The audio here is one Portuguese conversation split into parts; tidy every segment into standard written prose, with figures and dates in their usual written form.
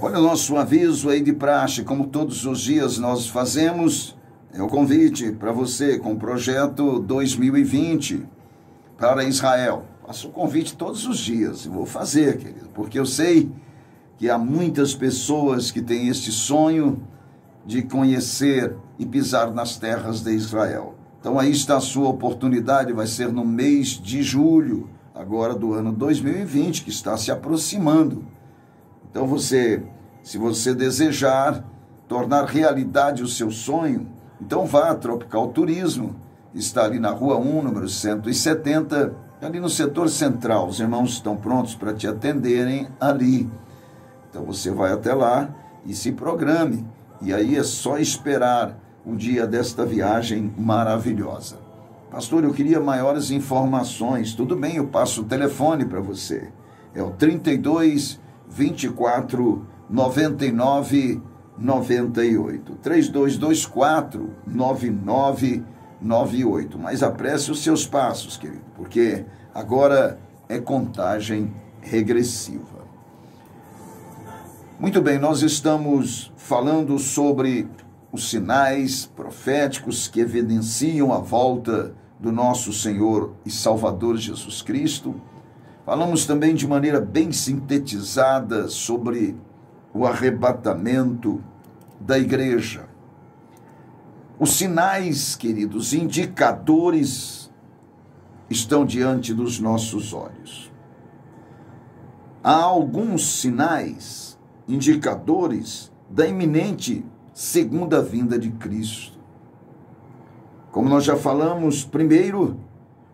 Olha o nosso aviso aí de praxe, como todos os dias nós fazemos, é o convite para você com o projeto 2020 para Israel. Faço o convite todos os dias, e vou fazer, querido, porque eu sei que há muitas pessoas que têm este sonho de conhecer e pisar nas terras de Israel. Então aí está a sua oportunidade, vai ser no mês de julho, agora do ano 2020, que está se aproximando. Então se você desejar tornar realidade o seu sonho, então vá a Tropical Turismo, está ali na Rua 1, número 170, ali no setor central. Os irmãos estão prontos para te atenderem ali. Então você vai até lá e se programe. E aí é só esperar o dia desta viagem maravilhosa. Pastor, eu queria maiores informações. Tudo bem, eu passo o telefone para você. É o 32 24 99 98. 3224 9998. Mas apresse os seus passos, querido, porque agora é contagem regressiva. Muito bem, nós estamos falando sobre os sinais proféticos que evidenciam a volta do nosso Senhor e Salvador Jesus Cristo. Falamos também de maneira bem sintetizada sobre o arrebatamento da igreja. Os sinais, queridos, indicadores, estão diante dos nossos olhos. Há alguns sinais, indicadores da iminente segunda vinda de Cristo. Como nós já falamos, primeiro,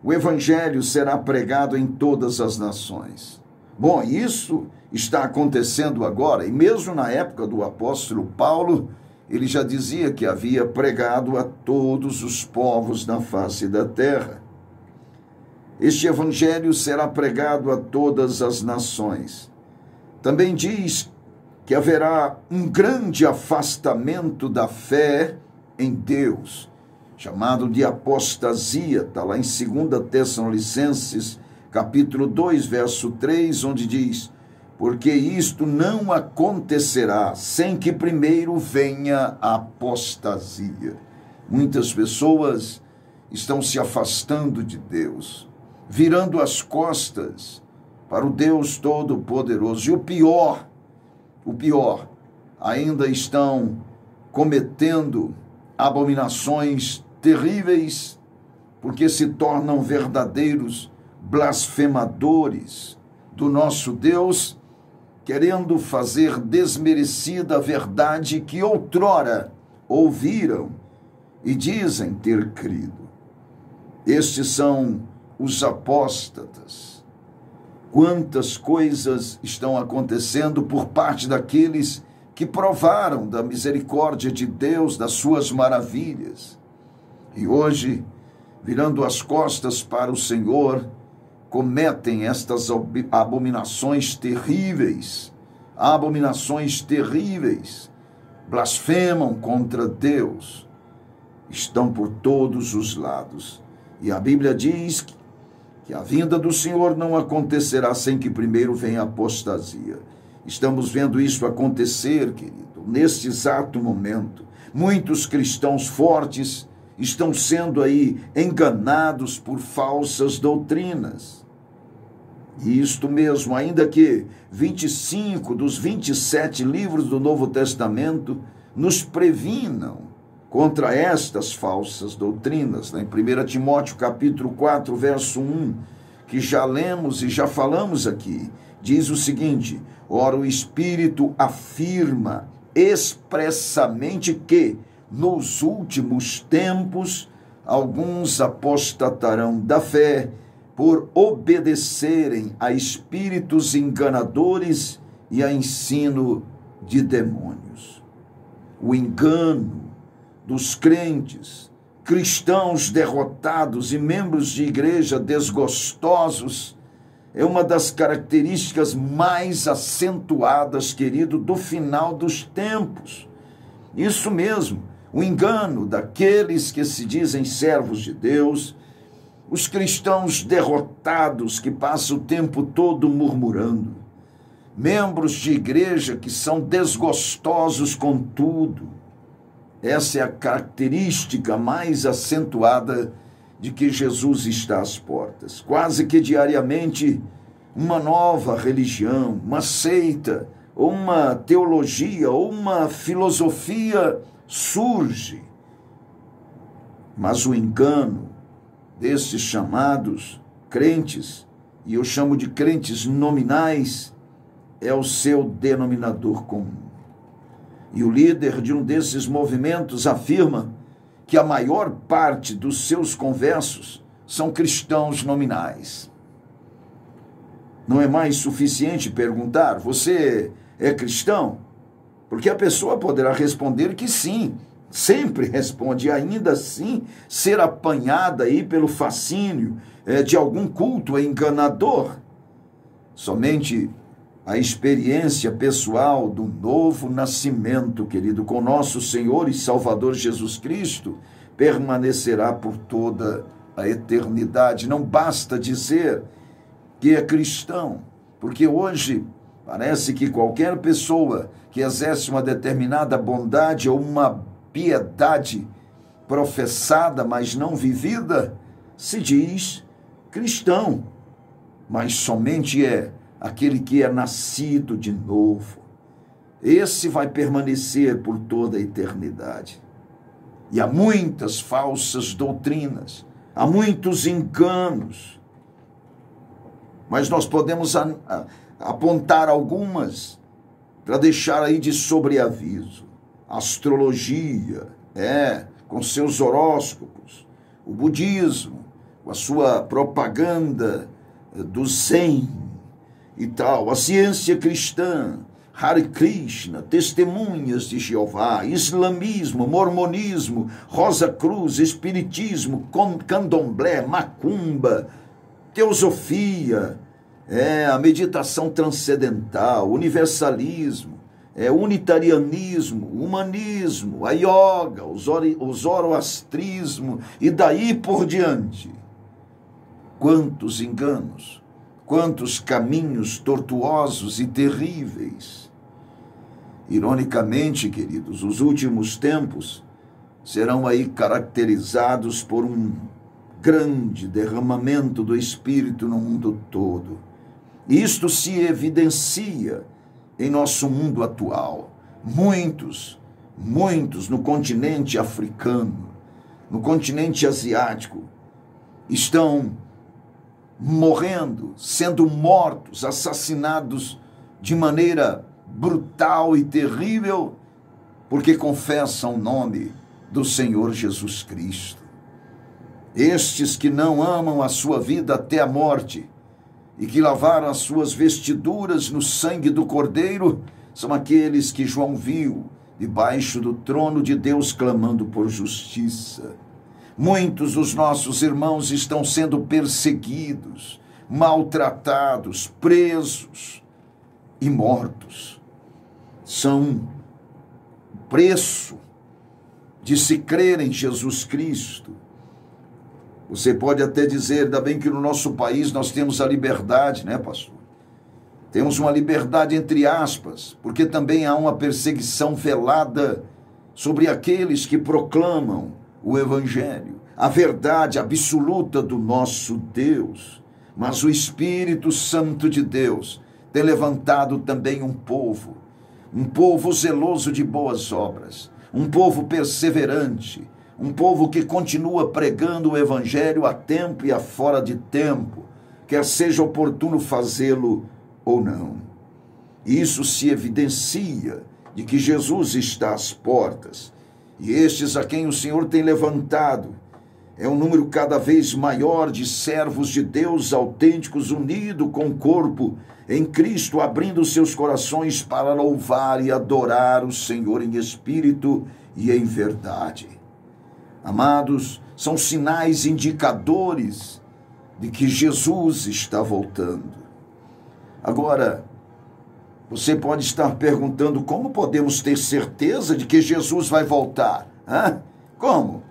o evangelho será pregado em todas as nações. Bom, isso está acontecendo agora, e mesmo na época do apóstolo Paulo, ele já dizia que havia pregado a todos os povos na face da terra. Este evangelho será pregado a todas as nações. Também diz que haverá um grande afastamento da fé em Deus, chamado de apostasia, está lá em 2 Tessalonicenses, capítulo 2, verso 3, onde diz: porque isto não acontecerá sem que primeiro venha a apostasia. Muitas pessoas estão se afastando de Deus, virando as costas para o Deus Todo-Poderoso. E o pior, ainda estão cometendo abominações terríveis, porque se tornam verdadeiros blasfemadores do nosso Deus, querendo fazer desmerecida a verdade que outrora ouviram e dizem ter crido. Estes são os apóstatas. Quantas coisas estão acontecendo por parte daqueles que provaram da misericórdia de Deus, das suas maravilhas. E hoje, virando as costas para o Senhor, cometem estas abominações terríveis, blasfemam contra Deus, estão por todos os lados. E a Bíblia diz que a vinda do Senhor não acontecerá sem que primeiro venha a apostasia. Estamos vendo isso acontecer, querido, neste exato momento. Muitos cristãos fortes estão sendo aí enganados por falsas doutrinas. E isto mesmo, ainda que 25 dos 27 livros do Novo Testamento nos previnam contra estas falsas doutrinas. Em 1 Timóteo capítulo 4, verso 1, que já lemos e já falamos aqui, diz o seguinte: ora, o Espírito afirma expressamente que nos últimos tempos alguns apostatarão da fé por obedecerem a espíritos enganadores e a ensino de demônios. O engano dos crentes, cristãos derrotados e membros de igreja desgostosos é uma das características mais acentuadas, querido, do final dos tempos. Isso mesmo, o engano daqueles que se dizem servos de Deus, os cristãos derrotados que passam o tempo todo murmurando. membros de igreja que são desgostosos com tudo. Essa é a característica mais acentuada de que Jesus está às portas. Quase que diariamente, uma nova religião, uma seita, ou uma teologia, ou uma filosofia surge. Mas o engano desses chamados crentes, e eu chamo de crentes nominais, é o seu denominador comum. E o líder de um desses movimentos afirma que a maior parte dos seus conversos são cristãos nominais. Não é mais suficiente perguntar: você é cristão? Porque a pessoa poderá responder que sim, sempre responde, e ainda assim ser apanhada aí pelo fascínio de algum culto enganador. Somente a experiência pessoal do novo nascimento, querido, com nosso Senhor e Salvador Jesus Cristo, permanecerá por toda a eternidade. Não basta dizer que é cristão, porque hoje parece que qualquer pessoa que exerce uma determinada bondade ou uma piedade professada, mas não vivida, se diz cristão, mas somente é aquele que é nascido de novo. Esse vai permanecer por toda a eternidade. E há muitas falsas doutrinas, há muitos enganos, mas nós podemos apontar algumas para deixar aí de sobreaviso. A astrologia, com seus horóscopos, o budismo, com a sua propaganda do Zen e tal, a ciência cristã, Hare Krishna, testemunhas de Jeová, islamismo, mormonismo, Rosa Cruz, espiritismo, candomblé, macumba, teosofia, a meditação transcendental, universalismo, unitarianismo, humanismo, a yoga, o zoroastrismo e daí por diante. Quantos enganos, quantos caminhos tortuosos e terríveis. Ironicamente, queridos, os últimos tempos serão aí caracterizados por um grande derramamento do Espírito no mundo todo. Isto se evidencia em nosso mundo atual. Muitos no continente africano, no continente asiático, estão morrendo, sendo mortos, assassinados de maneira brutal e terrível, porque confessam o nome do Senhor Jesus Cristo. Estes que não amam a sua vida até a morte e que lavaram as suas vestiduras no sangue do Cordeiro, são aqueles que João viu debaixo do trono de Deus clamando por justiça. Muitos dos nossos irmãos estão sendo perseguidos, maltratados, presos e mortos. São preço de se crer em Jesus Cristo. Você pode até dizer, ainda bem que no nosso país nós temos a liberdade, né, pastor? Temos uma liberdade entre aspas, porque também há uma perseguição velada sobre aqueles que proclamam o Evangelho, a verdade absoluta do nosso Deus. Mas o Espírito Santo de Deus tem levantado também um povo zeloso de boas obras, um povo perseverante, um povo que continua pregando o Evangelho a tempo e a fora de tempo, quer seja oportuno fazê-lo ou não. Isso se evidencia de que Jesus está às portas, e estes a quem o Senhor tem levantado é um número cada vez maior de servos de Deus autênticos, unidos com o corpo em Cristo, abrindo seus corações para louvar e adorar o Senhor em espírito e em verdade. Amados, são sinais indicadores de que Jesus está voltando. Agora, você pode estar perguntando como podemos ter certeza de que Jesus vai voltar? Como?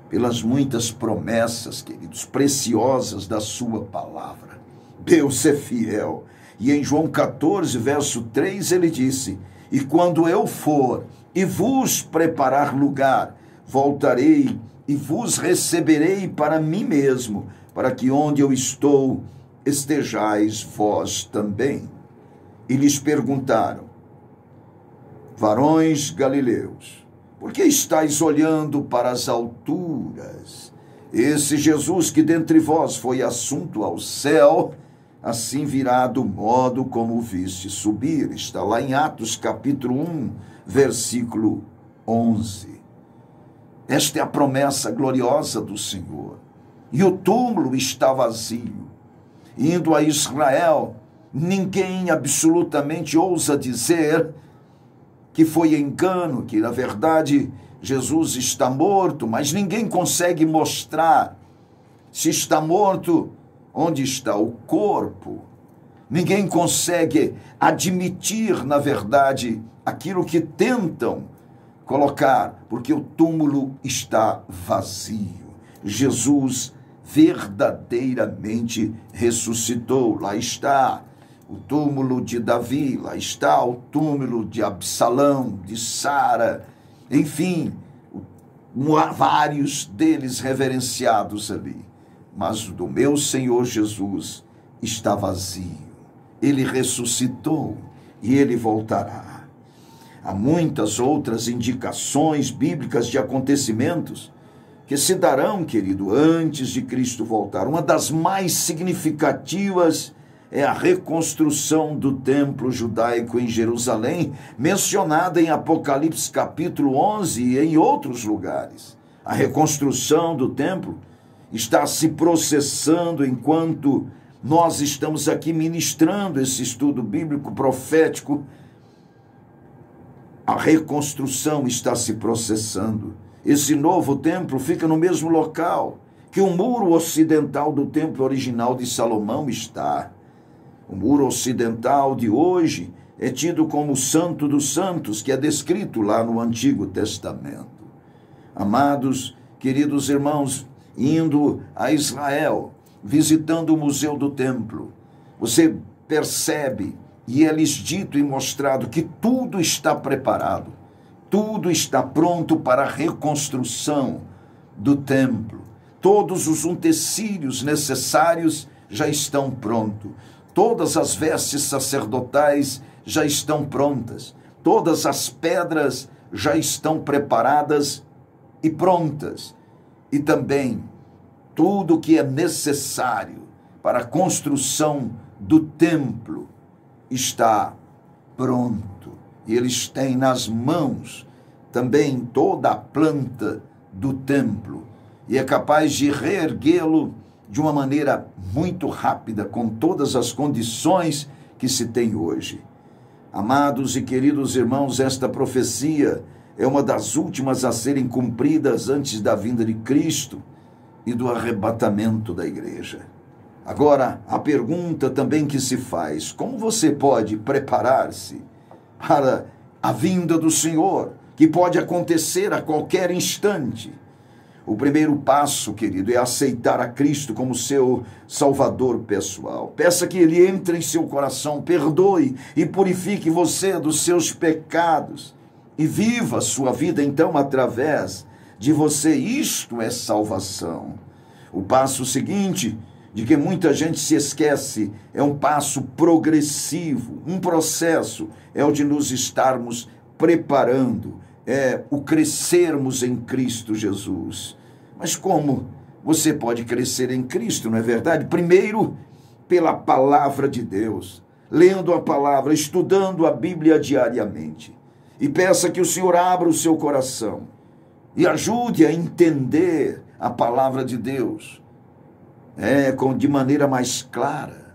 Pelas muitas promessas, queridos, preciosas da sua palavra. Deus é fiel E em João 14, verso 3, ele disse: e quando eu for e vos preparar lugar, voltarei e vos receberei para mim mesmo, para que onde eu estou estejais vós também. E lhes perguntaram: varões galileus, por que estáis olhando para as alturas? Esse Jesus que dentre vós foi assunto ao céu, assim virá do modo como o viste subir. Está lá em Atos capítulo 1, versículo 11. Esta é a promessa gloriosa do Senhor. E o túmulo está vazio. Indo a Israel, ninguém absolutamente ousa dizer que foi engano, que na verdade Jesus está morto, mas ninguém consegue mostrar se está morto, onde está o corpo. Ninguém consegue admitir, na verdade, aquilo que tentam colocar, porque o túmulo está vazio. Jesus verdadeiramente ressuscitou. Lá está o túmulo de Davi, lá está o túmulo de Absalão, de Sara, enfim, vários deles reverenciados ali. Mas o do meu Senhor Jesus está vazio. Ele ressuscitou e ele voltará. Há muitas outras indicações bíblicas de acontecimentos que se darão, querido, antes de Cristo voltar. Uma das mais significativas é a reconstrução do templo judaico em Jerusalém, mencionada em Apocalipse capítulo 11 e em outros lugares. A reconstrução do templo está se processando enquanto nós estamos aqui ministrando esse estudo bíblico profético. A reconstrução está se processando. Esse novo templo fica no mesmo local que o muro ocidental do templo original de Salomão está. O muro ocidental de hoje é tido como o Santo dos Santos, que é descrito lá no Antigo Testamento. Amados, queridos irmãos, indo a Israel, visitando o Museu do Templo, você percebe, e é lhes dito e mostrado, que tudo está preparado, tudo está pronto para a reconstrução do templo. Todos os utensílios necessários já estão prontos. Todas as vestes sacerdotais já estão prontas. Todas as pedras já estão preparadas e prontas. E também tudo que é necessário para a construção do templo está pronto. E eles têm nas mãos também toda a planta do templo. E é capaz de reerguê-lo de uma maneira muito rápida, com todas as condições que se tem hoje. Amados e queridos irmãos, esta profecia é uma das últimas a serem cumpridas antes da vinda de Cristo e do arrebatamento da igreja. Agora, a pergunta também que se faz: como você pode preparar-se para a vinda do Senhor, que pode acontecer a qualquer instante? O primeiro passo, querido, é aceitar a Cristo como seu Salvador pessoal. Peça que Ele entre em seu coração, perdoe e purifique você dos seus pecados e viva a sua vida, então, através de você. Isto é salvação. O passo seguinte, de que muita gente se esquece, é um passo progressivo, um processo, é o de nos estarmos preparando, é o crescermos em Cristo Jesus. Mas como você pode crescer em Cristo, não é verdade? Primeiro, pela palavra de Deus, lendo a palavra, estudando a Bíblia diariamente. E peça que o Senhor abra o seu coração e ajude a entender a palavra de Deus de maneira mais clara.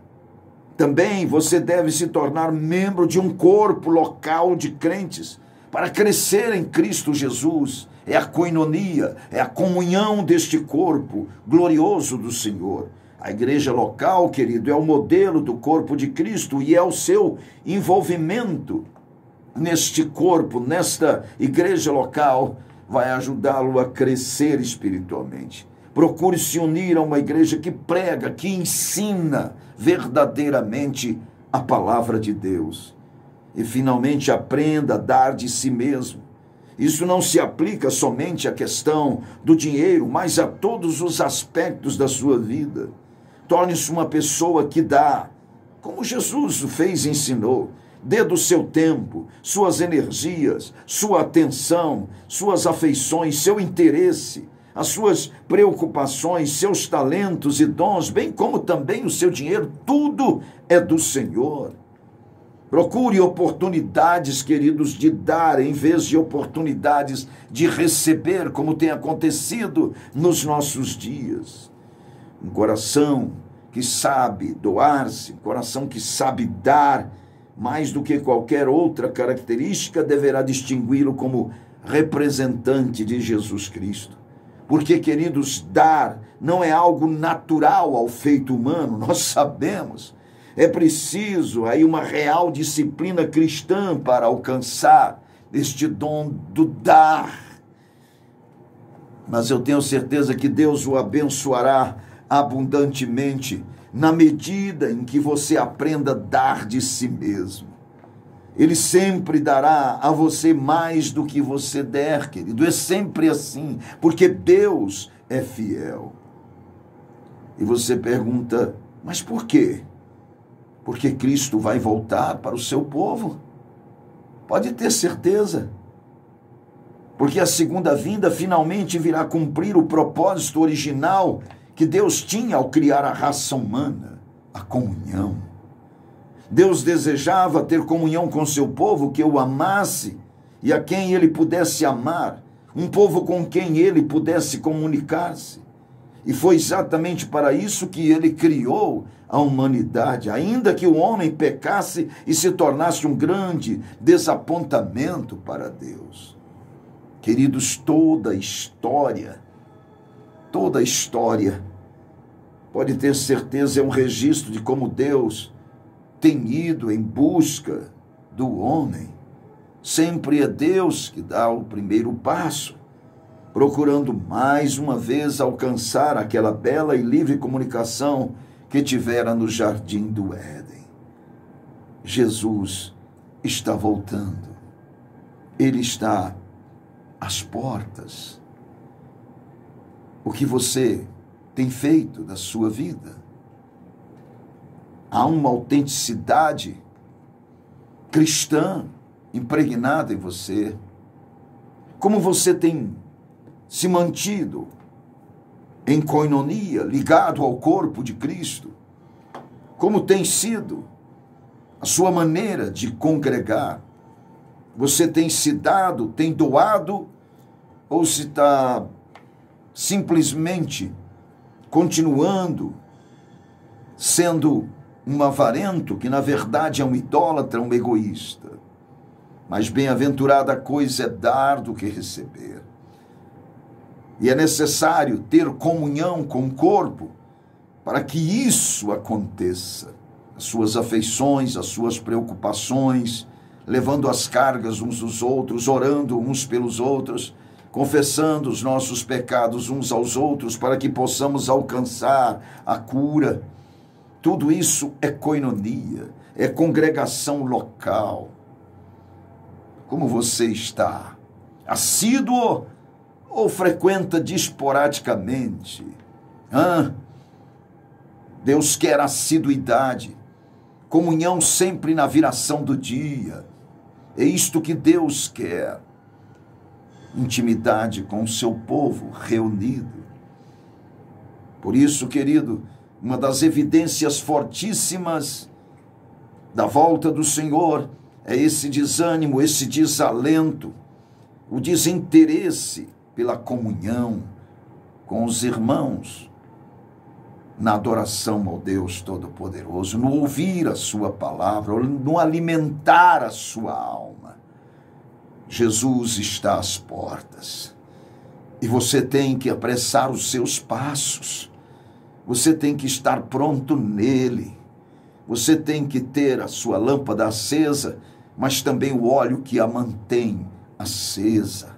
Também você deve se tornar membro de um corpo local de crentes para crescer em Cristo Jesus. É a koinonia, é a comunhão deste corpo glorioso do Senhor. A igreja local, querido, é o modelo do corpo de Cristo e é o seu envolvimento neste corpo, nesta igreja local, vai ajudá-lo a crescer espiritualmente. Procure se unir a uma igreja que prega, que ensina verdadeiramente a palavra de Deus. E finalmente aprenda a dar de si mesmo. Isso não se aplica somente à questão do dinheiro, mas a todos os aspectos da sua vida. Torne-se uma pessoa que dá, como Jesus o fez e ensinou. Dê do seu tempo, suas energias, sua atenção, suas afeições, seu interesse, as suas preocupações, seus talentos e dons, bem como também o seu dinheiro. Tudo é do Senhor. Procure oportunidades, queridos, de dar em vez de oportunidades de receber, como tem acontecido nos nossos dias. Um coração que sabe doar-se, um coração que sabe dar, mais do que qualquer outra característica, deverá distingui-lo como representante de Jesus Cristo. Porque, queridos, dar não é algo natural ao feito humano, nós sabemos. É preciso aí uma real disciplina cristã para alcançar este dom do dar. Mas eu tenho certeza que Deus o abençoará abundantemente na medida em que você aprenda a dar de si mesmo. Ele sempre dará a você mais do que você der, querido. É sempre assim, porque Deus é fiel. E você pergunta, mas por quê? Porque Cristo vai voltar para o seu povo. Pode ter certeza. Porque a segunda vinda finalmente virá cumprir o propósito original que Deus tinha ao criar a raça humana, a comunhão. Deus desejava ter comunhão com seu povo que o amasse e a quem ele pudesse amar, um povo com quem ele pudesse comunicar-se. E foi exatamente para isso que ele criou a humanidade, ainda que o homem pecasse e se tornasse um grande desapontamento para Deus. Queridos, toda a história, pode ter certeza, é um registro de como Deus tem ido em busca do homem. Sempre é Deus que dá o primeiro passo, procurando mais uma vez alcançar aquela bela e livre comunicação que tivera no jardim do Éden. Jesus está voltando. Ele está às portas. O que você tem feito da sua vida? Há uma autenticidade cristã impregnada em você? Como você tem se mantido em coinonia, ligado ao corpo de Cristo? Como tem sido a sua maneira de congregar? Você tem se dado, tem doado, ou se está simplesmente continuando sendo um avarento, que na verdade é um idólatra, um egoísta? Mas bem-aventurada coisa é dar do que receber. E é necessário ter comunhão com o corpo para que isso aconteça. As suas afeições, as suas preocupações, levando as cargas uns dos outros, orando uns pelos outros, confessando os nossos pecados uns aos outros para que possamos alcançar a cura. Tudo isso é coinonia, é congregação local. Como você está? Assíduo ou frequenta esporadicamente? Deus quer assiduidade, comunhão sempre na viração do dia. É isto que Deus quer. Intimidade com o seu povo reunido. Por isso, querido, uma das evidências fortíssimas da volta do Senhor é esse desânimo, esse desalento, o desinteresse pela comunhão com os irmãos, na adoração ao Deus Todo-Poderoso, no ouvir a sua palavra, no alimentar a sua alma. Jesus está às portas e você tem que apressar os seus passos, você tem que estar pronto nele, você tem que ter a sua lâmpada acesa, mas também o óleo que a mantém acesa.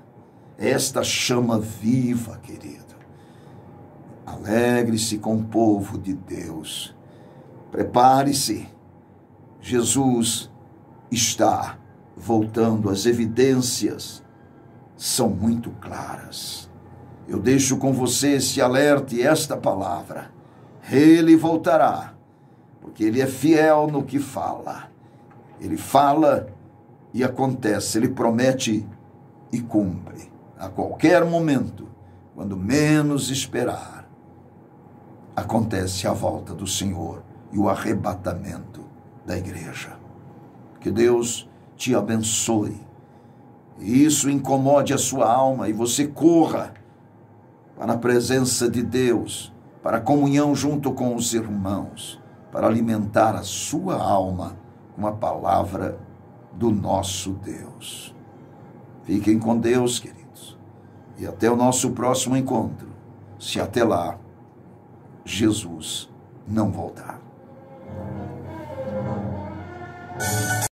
Esta chama viva, querido. Alegre-se com o povo de Deus. Prepare-se. Jesus está voltando, as evidências são muito claras. Eu deixo com você esse alerta e esta palavra. Ele voltará, porque ele é fiel no que fala. Ele fala e acontece, ele promete e cumpre. A qualquer momento, quando menos esperar, acontece a volta do Senhor e o arrebatamento da igreja. Que Deus te abençoe. E isso incomode a sua alma e você corra para a presença de Deus, para a comunhão junto com os irmãos, para alimentar a sua alma com a palavra do nosso Deus. Fiquem com Deus, queridos, e até o nosso próximo encontro, se até lá Jesus não voltar.